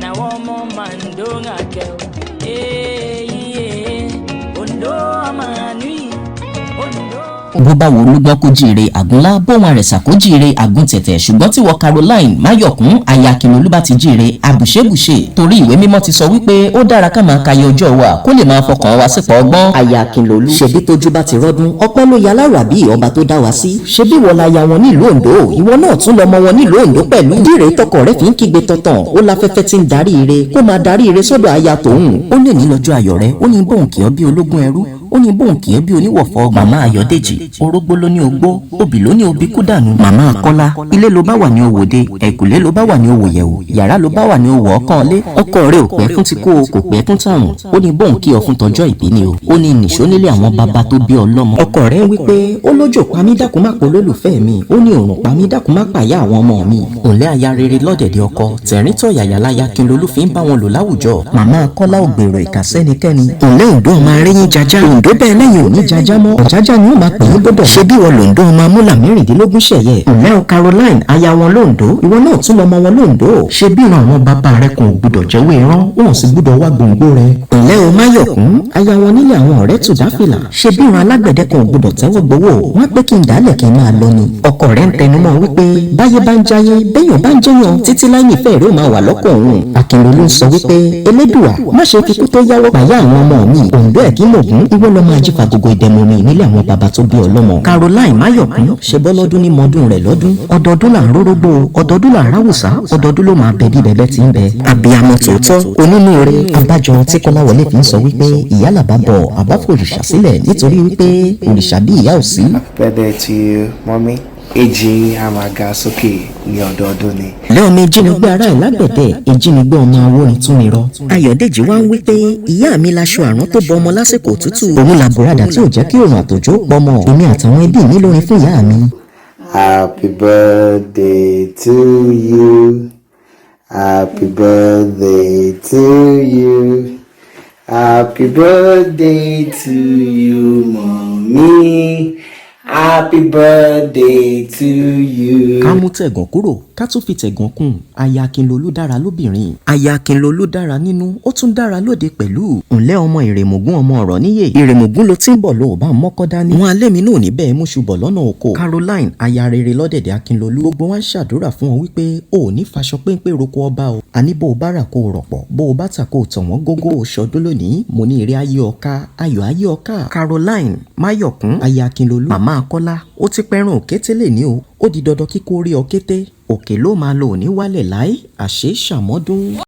àwọn ọmọ màndóńgà kẹ́ Ondo ọmọ àánú bó bá wo olúgbọ́n kó jíire àgúnlá bóun àrẹ̀sà kó jíire àgúntẹ̀tẹ̀ ṣùgbọ́n tí wọ́n Caroline Máyọ̀kún aya Akínlolú bá ti jíire àbùṣebùṣe torí ìwé mímọ́ ti sọ wípé ó dára ká máa kayé ọjọ́ wa kó lè máa fọkàn wa sípò ọgbọ́n. aya Akínlolú ṣebí tójú bá ti rọ́dún ọpẹ́ ló ya lára bí ọba tó dá wa sí ṣebí wọ́n la ya wọn nílùú Ondo ìwọ náà tún lọ́mọ wọn nílùú Ondo pẹ̀lú díire tọkọ rẹ̀ fi ń kígbe tọ̀tàn ó láfẹ́fẹ́ tí ń darí ire kó máa darí ire sọ́dọ̀ aya tòun ó lè ní lọ́jọ́ ayọ̀ rẹ̀ ó ní bóun kì í bí ológun ẹrú ó ní bóun kì í bí oníwọ̀fọ̀ màmá Ayọ̀dèjì orógbó ló ní ogbó obì ló ní obì kú dànù màmá Kọ́lá ilé ló bá wà ní òwòde ẹ̀kùlé ló bá wà ní òwòyẹ̀wò yàrá ló bá wà ní òwò ọkàn lé ọkọ rẹ̀ ò pẹ́ fún ti kó o kò pẹ́ fún tàrùn ó ní bóun kí ọ fún tọjọ́ ìbí ni o ó ní nìṣó nílé àwọn bàbá tó bí ọlọ́mọ ọkọ rẹ̀ wí pé ó lójó pamí dákun má pọ̀ lólùfẹ́ mi ó ní òrùn pamí dákun má pàyà àwọn ọmọ mi òǹlẹ́ aya rere lọ́dẹ̀dẹ̀ ọkọ tẹ̀rín tọ̀ yàyà láya Akínlolú fi ń bá wọn lò láwùjọ màmá Kọ́lá ò gbèrò ìkà sẹ́nikẹ́ni òǹlẹ́ Ondo ọmọ aréyìn jaja Ondo bẹ́ẹ̀ lẹ́yìn òní jaja mọ́ ọ̀jájá ni ó máa pè é gbọ́dọ̀ ṣe bí wọn lòǹdó ọmọ amúlà mẹ́rìndínlógún ṣẹ̀yẹ òǹlẹ́ Caroline aya wọn lóǹdó ìwọ náà tún lọ́mọ wọn lóǹdó ṣe bí ìran àwọn bàbá rẹ kò gbúdọ̀ jẹ́wọ́ ìran wọn sì gbúdọ̀ wá gbòǹgbò rẹ òǹlẹ́ o Máyọ̀kún aya wọn nílé àwọn ọ̀rẹ́ tùdáfìlà ṣe bí ìran alágbẹ̀dẹ kò gbúdọ̀ tẹ́wọ́ gbowó wọn pé kí n dálẹ̀ kí n máa lọ ni ọkọ rẹ̀ ń tẹnumọ́ wípé báyé bá ń jayé béèyàn bá ń jẹyàn títí láì nífẹ̀ẹ́ rẹ̀ ó máa wà lọ́kàn òun Akínlolú ń sọ wípé elédùà má ṣe kíkú tó yáwó pàyà àwọn ọmọ mi Ondo ẹ̀gínmọ̀gún ìwọ lọ máa jí fàgógó ìdẹ̀mọ̀mí nílé àwọn bàbá tó bí ọlọ́mọ Caroline Máyọ̀kún ṣe bọ́ lọ́dún ní mọ́dún rẹ̀ lọ́dún ọdọọdún là ń rórógbó ọdọọdún là ń ráwùsá ọdọọdún ló máa bẹ bí bẹbẹ ti ń bẹ abiyamọ tòótọ́ onínúure abájọ tí Kọ́láwọlé fi ń sọ wípé ìyá làbá bọ̀ àbá fòrìṣà sílẹ̀ nítorí wípé òrìṣà bí ìyá ò sí. Bẹ́ẹ̀ tí mọ́mí èjì àmàgà sókè ní ọdọọdún ni. lẹ́ọ̀mọ ìjínigbé ará ìlágbẹ̀dẹ̀ ìjínigbé ọmọ awórin tún mi rọ. Ayọ̀dèjì wá ń wí pé ìyá mi laṣọ àrán tó bọ ọmọ lásìkò òtútù. òun la bùradà tí ò jẹ́ kí òrùn àtòjò pọmọ. èmi àtàwọn ẹbí mi lórin fún ìyá mi. Happy birthday to you. Happy birthday to you. Happy birthday to you, mommy. Happy birthday to you. ká mú tẹ̀gàn kúrò ká tún fi tẹ̀gàn kún aya Akínlolú dára lóbìnrin aya Akínlolú dára nínú ó tún dára lóde pẹ̀lú ǹlẹ́ ọmọ ìrèmọ̀gún ọmọ ọ̀rọ̀ níyè ìrèmọ̀gún ló ti ń bọ̀ lóò bá mọ́kọ́ dání wọn alẹ́ mi náà níbẹ̀ mú ṣubọ̀ lọ́nà oko Caroline aya rere lọ́dẹ̀dẹ̀ Akínlolú gbogbo wa ń ṣàdúrà fún wọn wípé o ò ní faṣọ péńpé roko ọba o àní bó o bá rà kó o rọ̀pọ̀ bó o bá tà kó o tàn wọ́n gógó o ṣọdún lónìí mo ní ire ayé ọ̀ka ayọ̀ ayé ọ̀ka Caroline Máyọ̀kún aya Akínlolú màmá Kọ́lá ó ti pẹ́ràn òkété lè ní o ó di dandan kíkó rí ọkété òkè ló máa lò ní wálẹ̀ láì àṣẹ ṣàmọ́dún.